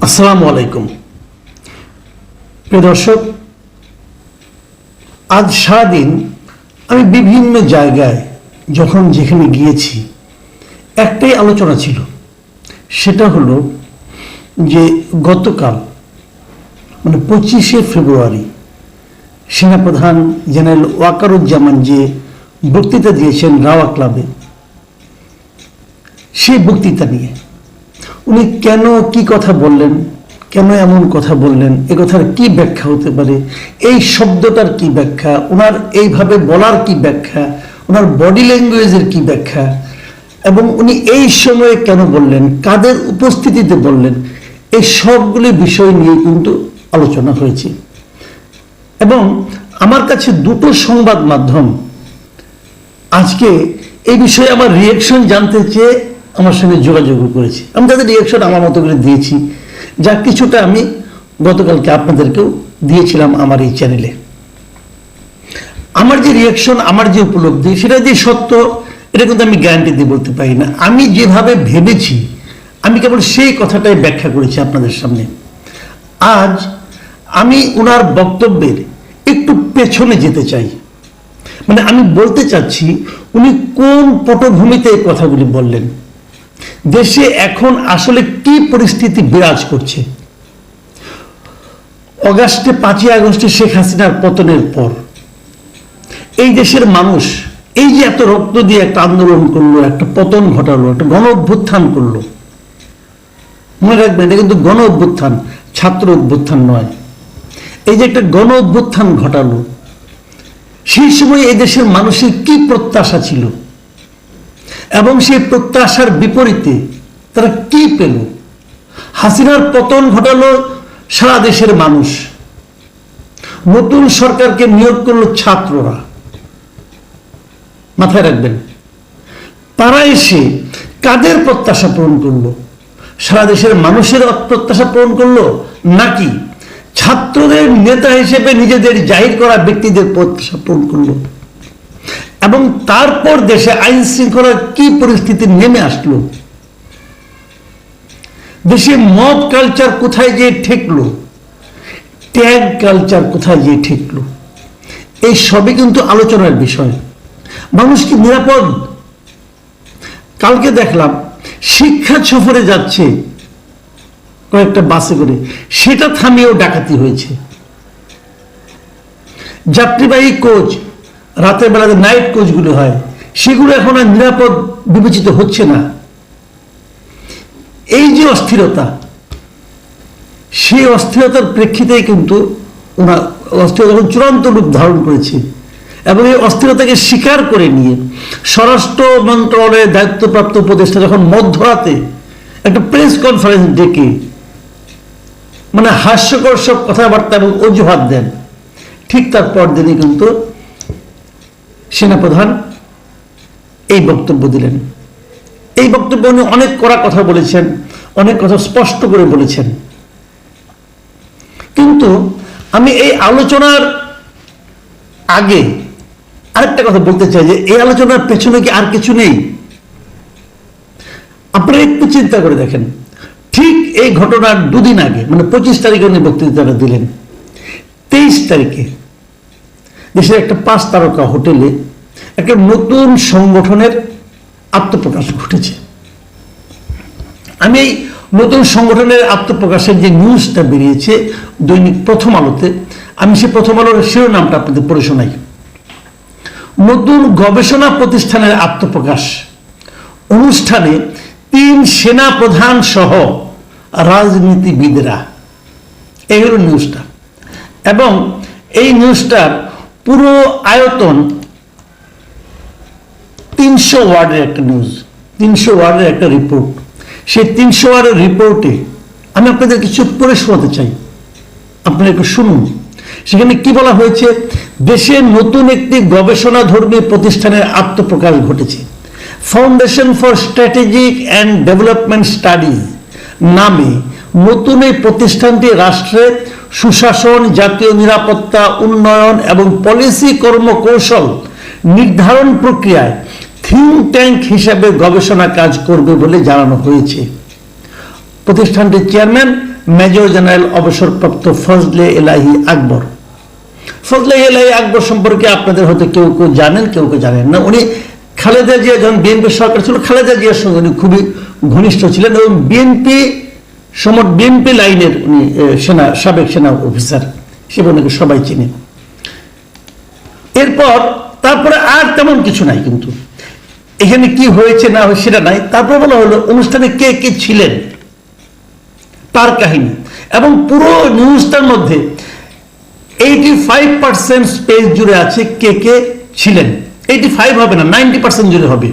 আসসালামু আলাইকুম প্রিয় দর্শক, আজ সারাদিন আমি বিভিন্ন জায়গায় যখন যেখানে গিয়েছি একটাই আলোচনা ছিল, সেটা হলো যে গতকাল মানে 25শে ফেব্রুয়ারি সেনাপ্রধান জেনারেল ওয়াকারুজ্জামান যে বক্তৃতা দিয়েছেন রাওয়া ক্লাবে, সেই বক্তৃতা নিয়ে উনি কেন কি কথা বললেন, কেন এমন কথা বললেন, এ কথার কি ব্যাখ্যা হতে পারে, এই শব্দটার কি ব্যাখ্যা, ওনার এইভাবে বলার কি ব্যাখ্যা, ওনার বডি ল্যাঙ্গুয়েজের কি ব্যাখ্যা, এবং উনি এই সময়ে কেন বললেন, কাদের উপস্থিতিতে বললেন, এই সবগুলি বিষয় নিয়ে কিন্তু আলোচনা হয়েছে। এবং আমার কাছে দুটো সংবাদ মাধ্যম আজকে এই বিষয়ে আমার রিয়েকশন জানতে চেয়ে আমার সঙ্গে যোগাযোগ করেছি। আমি তাদের রিয়েকশন আমার মতো করে দিয়েছি, যা কিছুটা আমি গতকালকে আপনাদেরকেও দিয়েছিলাম আমার এই চ্যানেলে। আমার যে রিয়েকশন, আমার যে উপলব্ধি, সেটা যে সত্য এটা কিন্তু আমি গ্যারান্টি দিয়ে বলতে পারি না। আমি যেভাবে ভেবেছি আমি কেবল সেই কথাটাই ব্যাখ্যা করেছি আপনাদের সামনে। আজ আমি ওনার বক্তব্যের একটু পেছনে যেতে চাই, মানে আমি বলতে চাচ্ছি উনি কোন পটভূমিতে এই কথাগুলি বললেন, দেশে এখন আসলে কি পরিস্থিতি বিরাজ করছে। অগাস্টে 5ই আগস্টে শেখ হাসিনার পতনের পর এই দেশের মানুষ এই যে এত রক্ত দিয়ে একটা আন্দোলন করলো, একটা পতন ঘটালো, একটা গণ অভ্যুত্থান করলো, মনে রাখবেন এটা কিন্তু গণ অভ্যুত্থান, ছাত্র অভ্যুত্থান নয়। এই যে একটা গণ অভ্যুত্থান ঘটালো, সেই সময় এই দেশের মানুষের কি প্রত্যাশা ছিল এবং সেই প্রত্যাশার বিপরীতে তারা কি পেল। হাসিনার পতন ঘটালো সারা দেশের মানুষ, নতুন সরকারকে নিয়োগ করলো ছাত্ররা, মাথায় রাখবেন। তারা এসে কাদের প্রত্যাশা পূরণ করলো? সারা দেশের মানুষের প্রত্যাশা পূরণ করলো, নাকি ছাত্রদের নেতা হিসেবে নিজেদের জাহির করা ব্যক্তিদের প্রত্যাশা পূরণ করলো? এবং তারপর দেশে আইন শৃঙ্খলার কি পরিস্থিতি নেমে আসলো, দেশে মব কালচার কোথায় গিয়ে ঠেকলো, ট্যাগ কালচার কোথায় গিয়ে ঠেকলো, এই সবই কিন্তু আলোচনার বিষয়। মানুষ কি নিরাপদ? কালকে দেখলাম শিক্ষা সফরে যাচ্ছে কয়েকটা বাসে করে, সেটা থামিয়েও ডাকাতি হয়েছে। যাত্রীবাহী কোচ, রাতের বেলাতে নাইট কোচগুলো হয়, সেগুলো এখন আর নিরাপদ বিবেচিত হচ্ছে না। এই যে অস্থিরতা, সেই অস্থিরতার প্রেক্ষিতেই কিন্তু ওনার অস্থিরতা যখন চূড়ান্ত রূপ ধারণ করেছে, এবং এই অস্থিরতাকে স্বীকার করে নিয়ে স্বরাষ্ট্র মন্ত্রণালয়ের দায়িত্বপ্রাপ্ত উপদেষ্টা যখন মধ্যরাতে একটা প্রেস কনফারেন্স ডেকে মানে হাস্যকর সব কথাবার্তা এবং অজুহাত দেন, ঠিক তার পরদিনই কিন্তু সেনাপ্রধান এই বক্তব্য দিলেন। এই বক্তব্য উনি অনেক কড়া কথা বলেছেন, অনেক কথা স্পষ্ট করে বলেছেন। কিন্তু আমি এই আলোচনার আগে আরেকটা কথা বলতে চাই যে এই আলোচনার পেছনে কি আর কিছু নেই? আপনারা একটু চিন্তা করে দেখেন, ঠিক এই ঘটনার দুদিন আগে মানে 25 তারিখে উনি বক্তৃতাটা দিলেন, 23 তারিখে দেশের একটা 5 তারকা হোটেলে একটা নতুন সংগঠনের আত্মপ্রকাশ ঘটেছে। আমি এই নতুন সংগঠনের আত্মপ্রকাশের যে নিউজটা বেরিয়েছে দৈনিক প্রথম আলোতে, আমি সেই প্রথম আলোর শিরোনামটা আপনাদের পড়ে শোনাই। নতুন গবেষণা প্রতিষ্ঠানের আত্মপ্রকাশ, অনুষ্ঠানে 3 সেনা প্রধান সহ রাজনীতিবিদরা, এই হল নিউজটা। এবং এই নিউজটার পুরো আয়তন 300 ওয়ার্ডের একটা নিউজ, 300 ওয়ার্ডের একটা রিপোর্ট। সেই 300 ওয়ার্ডের রিপোর্টে আমি আপনাদের কিছু পড়ে শোনাতে চাই, আপনারা একটু শুনুন। সেখানে কি বলা হয়েছে? দেশে নতুন একটি গবেষণাধর্মী প্রতিষ্ঠানের আত্মপ্রকাশ ঘটেছে। Foundation for strategic and development studies নামে নতুন এই প্রতিষ্ঠানটি রাষ্ট্রের সুশাসন, জাতীয় নিরাপত্তা, উন্নয়ন এবং পলিসি কর্মকৌশল নির্ধারণ প্রক্রিয়ায় থিঙ্ক ট্যাঙ্ক হিসাবে গবেষণা কাজ করবে বলে জানানো হয়েছে। প্রতিষ্ঠানটির চেয়ারম্যান মেজর জেনারেল অবসরপ্রাপ্ত ফজলে এলাহি আকবর। ফজলে এলাহি আকবর সম্পর্কে আপনাদের হয়তো কেউ কেউ জানেন, কেউ কেউ জানেন না। উনি খালেদা জিয়া যখন বিএনপি সরকার ছিল, খালেদা জিয়ার সঙ্গে উনি খুবই ঘনিষ্ঠ ছিলেন এবং বিএনপি লাইনের উনি সাবেক সেনা অফিসার হিসেবে ওনাকে সবাই চিনে। তারপরে আর তেমন কিছু নাই, কিন্তু এখানে কি হয়েছে না হয়েছে সেটা নাই। তারপরে বলা হলো অনুষ্ঠানে কে কে ছিলেন তার কাহিনী, এবং পুরো নিউজটার মধ্যে 85% স্পেস জুড়ে আছে কে কে ছিলেন। 85 হবে না, 90% জুড়ে হবে।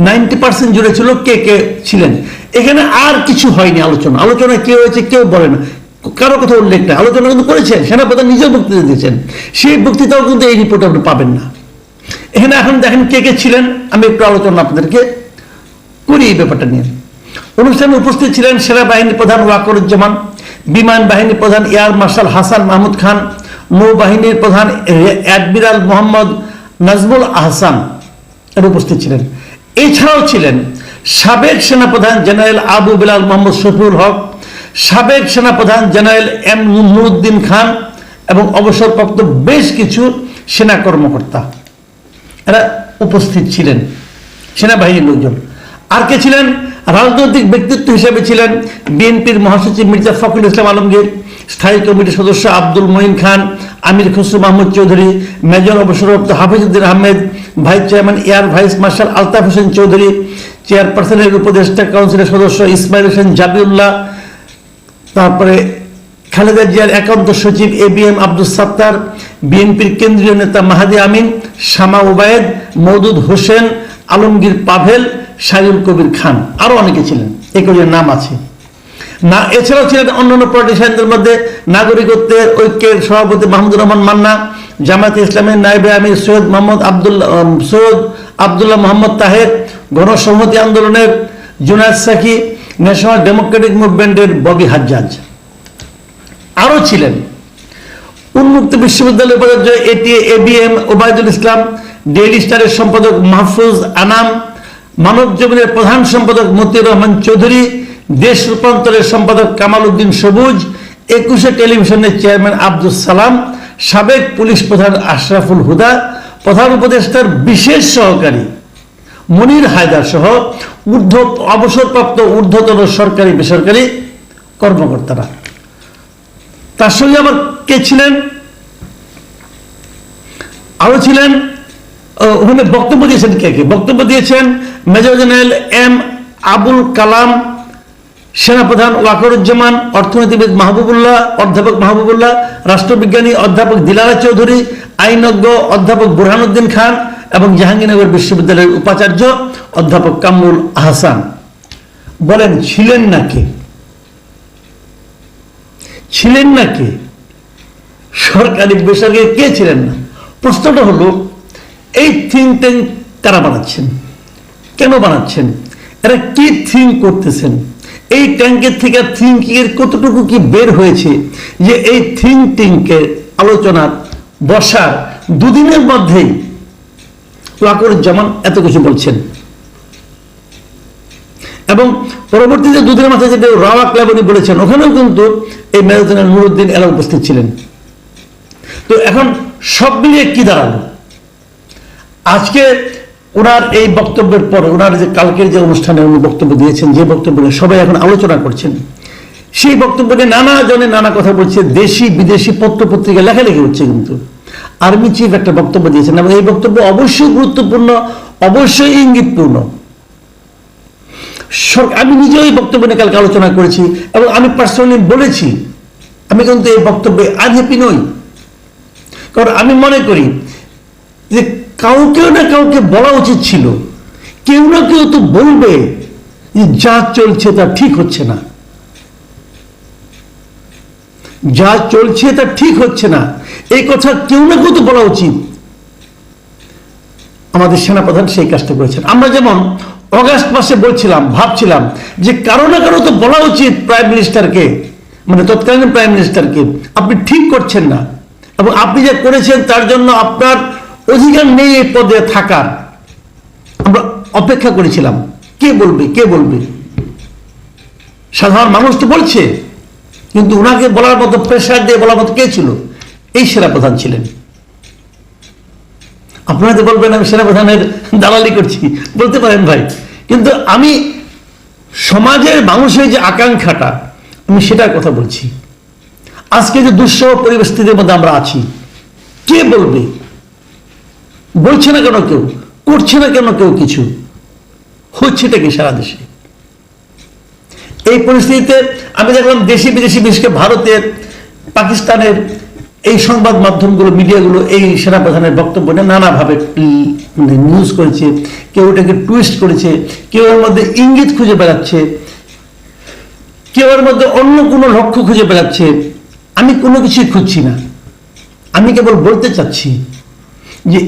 90% জুড়ে ছিল কে কে ছিলেন। এখানে আর কিছু হয়নি। আলোচনা কে হয়েছে কেউ বলে না, কারো কথা উল্লেখ নেই। আলোচনা কিন্তু করেছেন, সেনাপ্রধান নিজেও বক্তৃতা দিয়েছেন, সেই বক্তৃতাও কিন্তু এই রিপোর্টে আপনি পাবেন না। এখানে এখন দেখেন কে কে ছিলেন, আমি একটু আলোচনা আপনাদেরকে করি এই ব্যাপারটা নিয়ে। অনুষ্ঠানে উপস্থিত ছিলেন সেনাবাহিনী প্রধান ওয়াকরুজ্জামান, বিমান বাহিনী প্রধান এয়ার মার্শাল হাসান মাহমুদ খান, নৌবাহিনীর প্রধান অ্যাডমিরাল মোহাম্মদ নাজমুল আহসান এর উপস্থিত ছিলেন। এছাড়াও ছিলেন সাবেক সেনাপ্রধান জেনারেল আবু বিলাল মোহাম্মদ শফিউল হক, সাবেক সেনাপ্রধান জেনারেল এম নুরুদ্দিন খান এবং অবসরপ্রাপ্ত বেশ কিছু সেনা কর্মকর্তা এরা উপস্থিত ছিলেন, সেনাবাহিনীর লোকজন। আর কে ছিলেন? রাজনৈতিক ব্যক্তিত্ব হিসেবে ছিলেন বিএনপির মহাসচিব মির্জা ফখরুল ইসলাম আলমগীর, স্থায়ী কমিটির সদস্য আব্দুল মঈন খান, আমির খসরু মাহমুদ চৌধুরী, মেজর অবসরপ্রাপ্ত Hafizuddin Ahmed, vice chairman air vice marshal Altaf Hossain Chowdhury, চেয়ারপারসনের উপদেষ্টা কাউন্সিলের সদস্য ইসমাইল হোসেন জাবিউল্লাহ, তারপরে খালেদা জিয়ার একান্ত সচিব ABM আব্দুল সাত্তার, বিএনপির কেন্দ্রীয় নেতা মাহাদি আমিন, শামা ওবায়েদ, মওদুদ হোসেন, আলমগীর পাভেল, শাহীউল কবির খান, আরো অনেকে ছিলেন, এগুলোর নাম আছে না। এছাড়াও ছিলেন অন্যান্য পলিটিশিয়ানদের মধ্যে নাগরিকত্বের ঐক্যের সভাপতি মাহমুদুর রহমান মান্না, জামায়াতে ইসলামের নায়েবে আমির সৈয়দ আবদুল্লাহ মোহাম্মদ তাহের, গণসংহতি আন্দোলনের জুনায়েদ সাকি, ন্যাশনাল ডেমোক্রেটিক মুভমেন্টের ববি হাজ্জাজ। আরো ছিলেন উন্মুক্ত বিশ্ববিদ্যালয় উপাচার্য ABM ওবায়দুল ইসলাম, ডেইলি স্টারের সম্পাদক মাহফুজ আনাম, মানব জমিনের প্রধান সম্পাদক মতিউর রহমান চৌধুরী, দেশ রূপান্তরের সম্পাদক কামাল উদ্দিন সবুজ, 21 টেলিভিশনের চেয়ারম্যান আব্দুল সালাম, সাবেক পুলিশ প্রধান আশরাফুল হুদা, প্রধান উপদেষ্টার বিশেষ সহকারী মনির হায়দার সহ অবসরপ্রাপ্ত ঊর্ধ্বতন সরকারি বেসরকারি কর্মকর্তারা। তার সঙ্গে আবার কে ছিলেন? আরো ছিলেন ওখানে বক্তব্য দিয়েছেন কে কে? বক্তব্য দিয়েছেন major general M Abul Kalam, সেনাপ্রধান ওয়াকরুজ্জামান, অর্থনীতিবিদ অধ্যাপক মাহবুবুল্লাহ, রাষ্ট্রবিজ্ঞানী অধ্যাপক দিলারা চৌধুরী, আইনজ্ঞ অধ্যাপক বুরহানুদ্দিন খান এবং জাহাঙ্গীরনগর বিশ্ববিদ্যালয়ের উপাচার্য অধ্যাপক কামরুল আহসান। বলেন ছিলেন না কে? ছিলেন না কে? সরকারি বেসরকারি কে ছিলেন না? প্রশ্নটা হলো এই থিঙ্ক ট্যাঙ্ক কারা বানাচ্ছেন, কেন বানাচ্ছেন, এরা কি থিঙ্ক করতেছেন, এই ট্যাঙ্কের থেকে থিঙ্কিং এর কতটুকু কি বের হয়েছে যে এই থিঙ্ক ট্যাঙ্কের আলোচনা বসার দুদিনের মধ্যেই ওয়াকরুজ্জামান এত কিছু বলছেন। এবং পরবর্তীতে দুদিনের মাথায় যেটা রাওয়া ক্লাব উনি বলেছেন, ওখানেও কিন্তু এই মেজর জেনারেল নুরুদ্দিন এরা উপস্থিত ছিলেন। তো এখন সব মিলিয়ে কি দাঁড়ালো? আজকে ওনার এই বক্তব্যের পরে, ওনার যে কালকের যে অনুষ্ঠানে উনি বক্তব্য দিয়েছেন, যে বক্তব্য নিয়ে সবাই এখন আলোচনা করছেন, সেই বক্তব্য নিয়ে নানা জনে নানা কথা বলছে, দেশি বিদেশি পত্র পত্রিকা লেখালেখি হচ্ছে। কিন্তু আর্মি চিফ একটা বক্তব্য দিয়েছেন এবং এই বক্তব্য অবশ্যই গুরুত্বপূর্ণ, অবশ্যই ইঙ্গিতপূর্ণ। আমি নিজেও এই বক্তব্য নিয়ে কালকে আলোচনা করেছি এবং আমি পার্সোনালি বলেছি আমি কিন্তু এই বক্তব্যে আনহ্যাপি নই। কারণ আমি মনে করি যে কাউকে না কাউকে বলা উচিত ছিল, কেউ না কেউ তো বলবে যে যা চলছে তা ঠিক হচ্ছে না, যা চলছে তা ঠিক হচ্ছে না, এই কথা কেউ না কেউ তো বলা উচিত। আমাদের সেনাপ্রধান সেই কাজটা করেছেন। আমরা যেমন অগাস্ট মাসে বলছিলাম, ভাবছিলাম যে কারো না কারো তো বলা উচিত প্রাইম মিনিস্টারকে, মানে তৎকালীন প্রাইম মিনিস্টারকে, আপনি ঠিক করছেন না এবং আপনি যা করেছেন তার জন্য আপনার অধিকার নেই এই পদে থাকার। আমরা অপেক্ষা করেছিলাম কে বলবে, কে বলবে। সাধারণ মানুষ তো বলছে কিন্তু ওনাকে বলার মতো, প্রেশার দিয়ে বলার মতো কে ছিল? এই সেনাপ্রধান ছিলেন। আপনারা যে বলবেন আমি সেনাপ্রধানের দালালি করছি, বলতে পারেন ভাই, কিন্তু আমি সমাজের মানুষের যে আকাঙ্ক্ষাটা, আমি সেটার কথা বলছি। আজকে যে দুঃসহ পরিস্থিতির মধ্যে আমরা আছি, কে বলবে? বলছে না কেন কেউ? করছে না কেন কেউ? কিছু হচ্ছেটা কি সারা দেশে? এই পরিস্থিতিতে আমি দেখলাম দেশি বিদেশি, বিশেষ করে ভারতের, পাকিস্তানের এই সংবাদ মাধ্যমগুলো, মিডিয়াগুলো এই সেনাপ্রধানের বক্তব্য নিয়ে নানাভাবে নিউজ করেছে, কেউ এটাকে টুইস্ট করেছে, কেউ এর মধ্যে ইঙ্গিত খুঁজে বেড়াচ্ছে, কেউ এর মধ্যে অন্য কোনো লক্ষ্য খুঁজে বেড়াচ্ছে। আমি কোনো কিছুই খুঁজছি না, আমি কেবল বলতে চাচ্ছি যে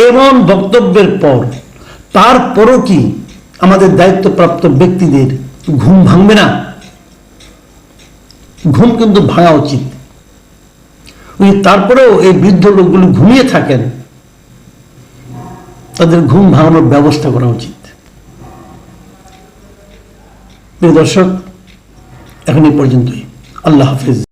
এমন বক্তব্যের পর তারপরও কি আমাদের দায়িত্বপ্রাপ্ত ব্যক্তিদের ঘুম ভাঙবে না? ঘুম কিন্তু ভাঙা উচিত। তারপরেও এই বৃদ্ধ লোকগুলো ঘুমিয়ে থাকেন, তাদের ঘুম ভাঙানোর ব্যবস্থা করা উচিত। প্রিয় দর্শক, এখন এই পর্যন্তই। আল্লাহ হাফিজ।